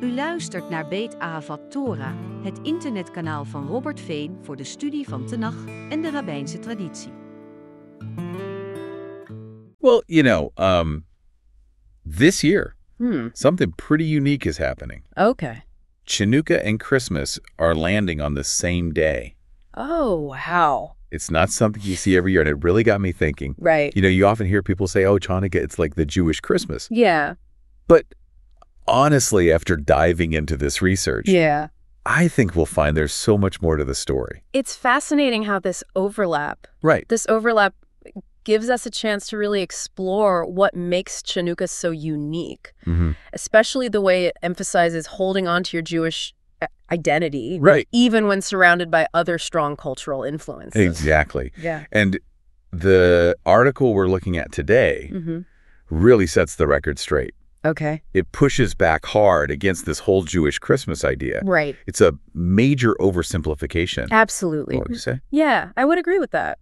U luistert naar Beit Ahavat Torah, het internetkanaal van Robert Veen voor de studie van Tenach en de rabbijnse traditie. Well, this year, something pretty unique is happening. Okay. Chanukah and Christmas are landing on the same day. Oh, wow. It's not something you see every year, and it really got me thinking. Right. You often hear people say, oh, Chanukah, it's like the Jewish Christmas. Yeah. But honestly, after diving into this research, I think we'll find there's so much more to the story. It's fascinating how this overlap gives us a chance to really explore what makes Chanukah so unique, especially the way it emphasizes holding on to your Jewish identity, even when surrounded by other strong cultural influences. Exactly. Yeah. And the article we're looking at today really sets the record straight. Okay. It pushes back hard against this whole Jewish Christmas idea. Right. It's a major oversimplification. Absolutely. What would you say? Yeah, I would agree with that.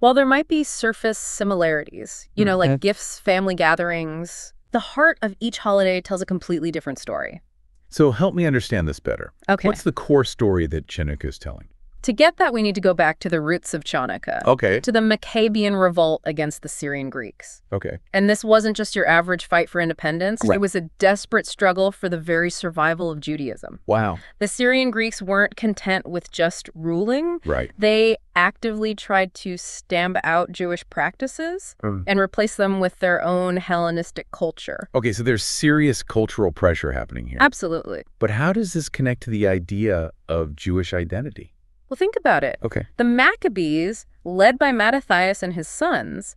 While there might be surface similarities, like gifts, family gatherings, the heart of each holiday tells a completely different story. So help me understand this better. Okay. What's the core story that Chanukah is telling? To get that, we need to go back to the roots of Chanukah. Okay. To the Maccabean revolt against the Syrian Greeks. Okay. And this wasn't just your average fight for independence. Right. It was a desperate struggle for the very survival of Judaism. Wow. The Syrian Greeks weren't content with just ruling. Right. They actively tried to stamp out Jewish practices and replace them with their own Hellenistic culture. Okay, so there's serious cultural pressure happening here. Absolutely. But how does this connect to the idea of Jewish identity? Well, think about it. Okay. The Maccabees, led by Mattathias and his sons,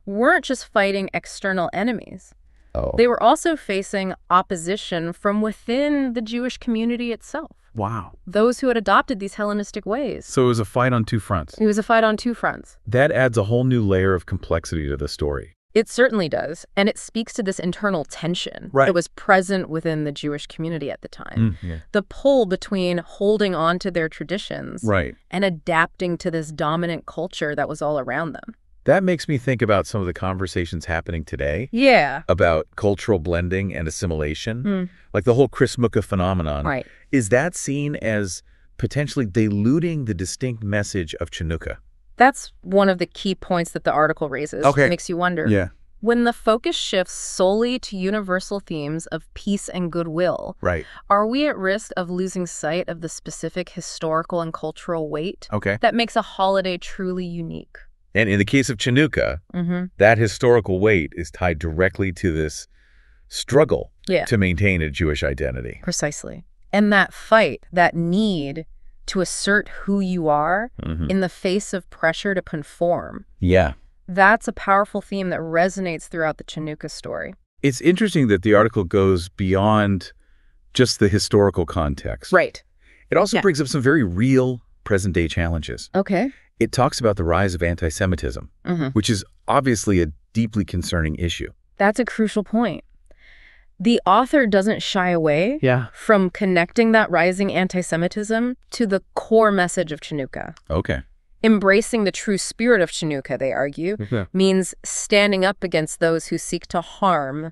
weren't just fighting external enemies. Oh. They were also facing opposition from within the Jewish community itself. Wow. Those who had adopted these Hellenistic ways. So it was a fight on two fronts. It was a fight on two fronts. That adds a whole new layer of complexity to the story. It certainly does, and it speaks to this internal tension that was present within the Jewish community at the time. The pull between holding on to their traditions and adapting to this dominant culture that was all around them. That makes me think about some of the conversations happening today. Yeah. About cultural blending and assimilation, like the whole Chrismukah phenomenon. Right. Is that seen as potentially diluting the distinct message of Chanukah? That's one of the key points that the article raises. Okay. It makes you wonder. Yeah. When the focus shifts solely to universal themes of peace and goodwill, are we at risk of losing sight of the specific historical and cultural weight that makes a holiday truly unique? And in the case of Chanukah, that historical weight is tied directly to this struggle to maintain a Jewish identity. Precisely. And that fight, that need to assert who you are in the face of pressure to conform. Yeah. That's a powerful theme that resonates throughout the Chanukah story. It's interesting that the article goes beyond just the historical context. Right. It also brings up some very real present-day challenges. Okay. It talks about the rise of anti-Semitism, which is obviously a deeply concerning issue. That's a crucial point. The author doesn't shy away from connecting that rising anti-Semitism to the core message of Chanukah. Okay. Embracing the true spirit of Chanukah, they argue, means standing up against those who seek to harm,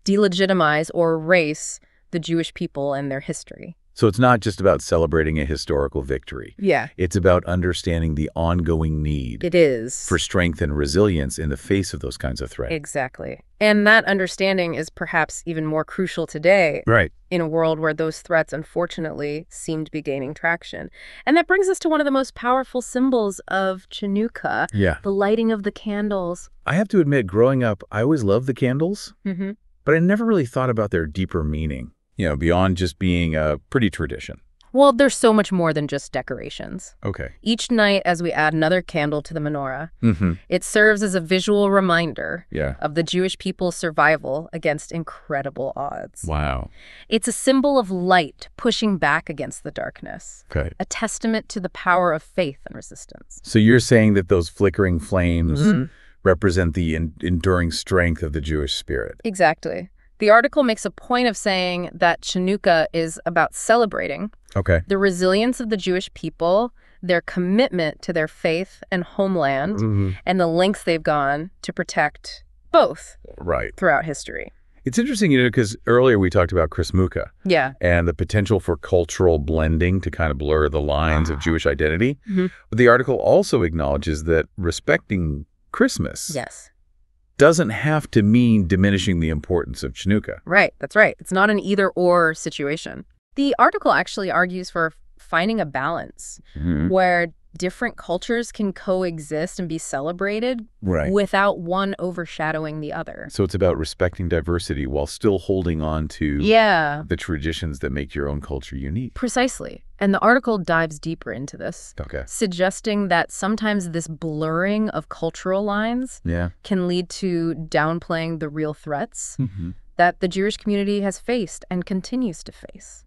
delegitimize, or erase the Jewish people and their history. So it's not just about celebrating a historical victory. Yeah. It's about understanding the ongoing need. It is. For strength and resilience in the face of those kinds of threats. Exactly. And that understanding is perhaps even more crucial today. Right. In a world where those threats, unfortunately, seem to be gaining traction. And that brings us to one of the most powerful symbols of Chanukah, the lighting of the candles. I have to admit, growing up, I always loved the candles, but I never really thought about their deeper meaning. Beyond just being a pretty tradition. Well, there's so much more than just decorations. Okay. Each night, as we add another candle to the menorah, it serves as a visual reminder of the Jewish people's survival against incredible odds. Wow. It's a symbol of light pushing back against the darkness. Okay. A testament to the power of faith and resistance. So you're saying that those flickering flames represent the enduring strength of the Jewish spirit. Exactly. The article makes a point of saying that Chanukah is about celebrating the resilience of the Jewish people, their commitment to their faith and homeland, and the lengths they've gone to protect both throughout history. It's interesting, because earlier we talked about Chrismukkah. Yeah. And the potential for cultural blending to kind of blur the lines of Jewish identity. But the article also acknowledges that respecting Christmas doesn't have to mean diminishing the importance of Chanukah. Right, that's right. It's not an either-or situation. The article actually argues for finding a balance where different cultures can coexist and be celebrated without one overshadowing the other. So it's about respecting diversity while still holding on to the traditions that make your own culture unique. Precisely. And the article dives deeper into this, suggesting that sometimes this blurring of cultural lines can lead to downplaying the real threats that the Jewish community has faced and continues to face.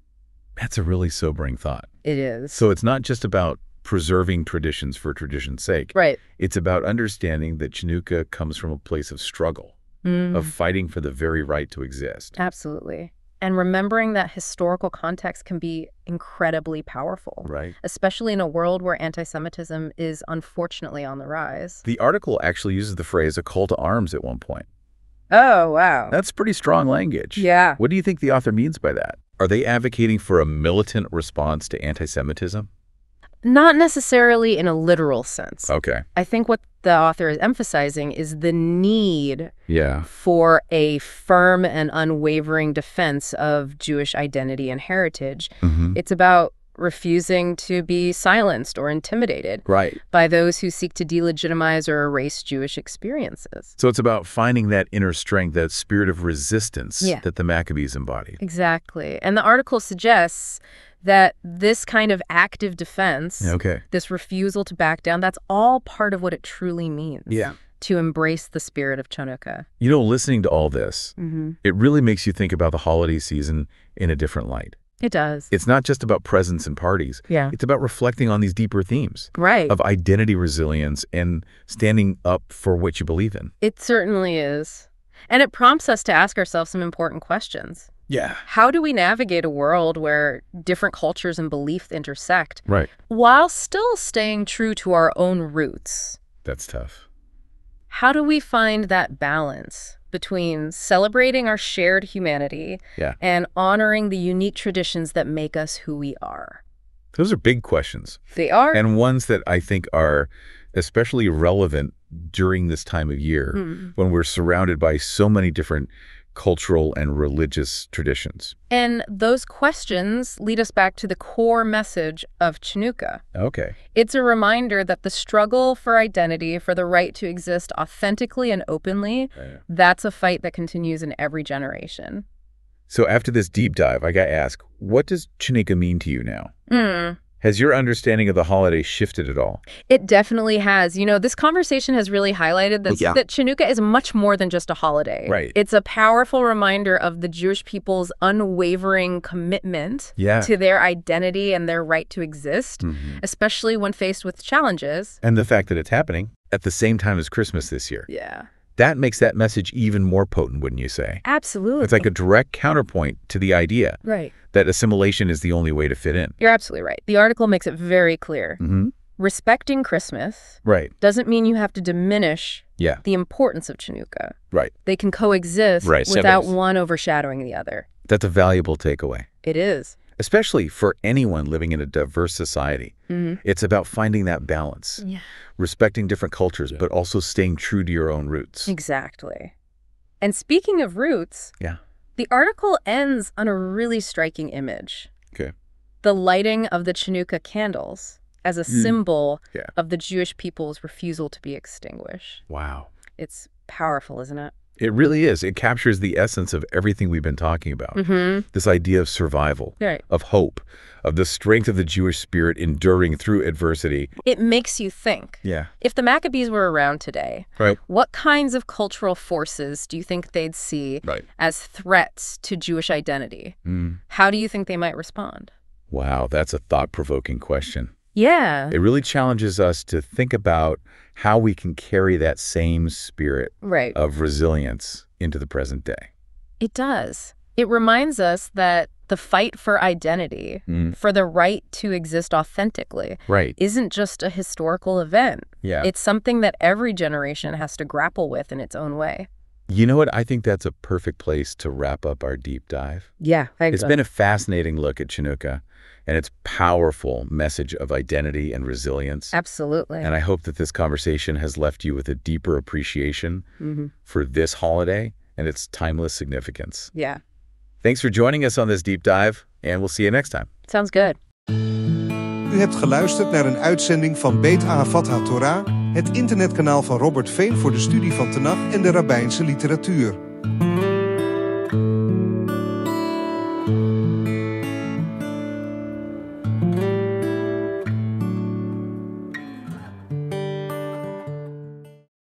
That's a really sobering thought. It is. So it's not just about preserving traditions for tradition's sake. Right. It's about understanding that Chanukah comes from a place of struggle, of fighting for the very right to exist. Absolutely. And remembering that historical context can be incredibly powerful. Right. Especially in a world where anti-Semitism is unfortunately on the rise. The article actually uses the phrase a call to arms at one point. Oh, wow. That's pretty strong language. Yeah. What do you think the author means by that? Are they advocating for a militant response to anti-Semitism? Not necessarily in a literal sense. Okay. I think what the author is emphasizing is the need for a firm and unwavering defense of Jewish identity and heritage. It's about refusing to be silenced or intimidated by those who seek to delegitimize or erase Jewish experiences. So it's about finding that inner strength, that spirit of resistance that the Maccabees embodied. Exactly. And the article suggests that this kind of active defense, this refusal to back down, that's all part of what it truly means to embrace the spirit of Chanukah. Listening to all this, it really makes you think about the holiday season in a different light. It does. It's not just about presents and parties. It's about reflecting on these deeper themes of identity resilience and standing up for what you believe in. It certainly is. And it prompts us to ask ourselves some important questions. How do we navigate a world where different cultures and beliefs intersect while still staying true to our own roots? That's tough. How do we find that balance between celebrating our shared humanity and honoring the unique traditions that make us who we are? Those are big questions. They are. And ones that I think are especially relevant during this time of year when we're surrounded by so many different cultural and religious traditions. And those questions lead us back to the core message of Chanukah. It's a reminder that the struggle for identity, for the right to exist authentically and openly, that's a fight that continues in every generation. So after this deep dive, I got to ask, what does Chanukah mean to you now? Has your understanding of the holiday shifted at all? It definitely has. This conversation has really highlighted that Chanukah is much more than just a holiday. It's a powerful reminder of the Jewish people's unwavering commitment to their identity and their right to exist, especially when faced with challenges. And the fact that it's happening at the same time as Christmas this year. That makes that message even more potent, wouldn't you say? Absolutely. It's like a direct counterpoint to the idea that assimilation is the only way to fit in. You're absolutely right. The article makes it very clear. Respecting Christmas doesn't mean you have to diminish the importance of Chanukah. They can coexist without one overshadowing the other. That's a valuable takeaway. It is. Especially for anyone living in a diverse society. It's about finding that balance, respecting different cultures, but also staying true to your own roots. Exactly. And speaking of roots, the article ends on a really striking image. The lighting of the Chanukah candles as a symbol of the Jewish people's refusal to be extinguished. Wow. It's powerful, isn't it? It really is. It captures the essence of everything we've been talking about. This idea of survival, of hope, of the strength of the Jewish spirit enduring through adversity. It makes you think. If the Maccabees were around today, what kinds of cultural forces do you think they'd see as threats to Jewish identity? How do you think they might respond? Wow, that's a thought-provoking question. It really challenges us to think about how we can carry that same spirit of resilience into the present day. It does. It reminds us that the fight for identity, for the right to exist authentically, isn't just a historical event. It's something that every generation has to grapple with in its own way. You know what? I think that's a perfect place to wrap up our deep dive. Yeah, I agree. It's been a fascinating look at Chanukah and its powerful message of identity and resilience. Absolutely. And I hope that this conversation has left you with a deeper appreciation for this holiday and its timeless significance. Yeah. Thanks for joining us on this deep dive, and we'll see you next time. Sounds good. U hebt geluisterd naar een uitzending van Beit Ahavat HaTorah, het internetkanaal van Robert Veen voor de studie van Tenach en de rabbijnse literatuur.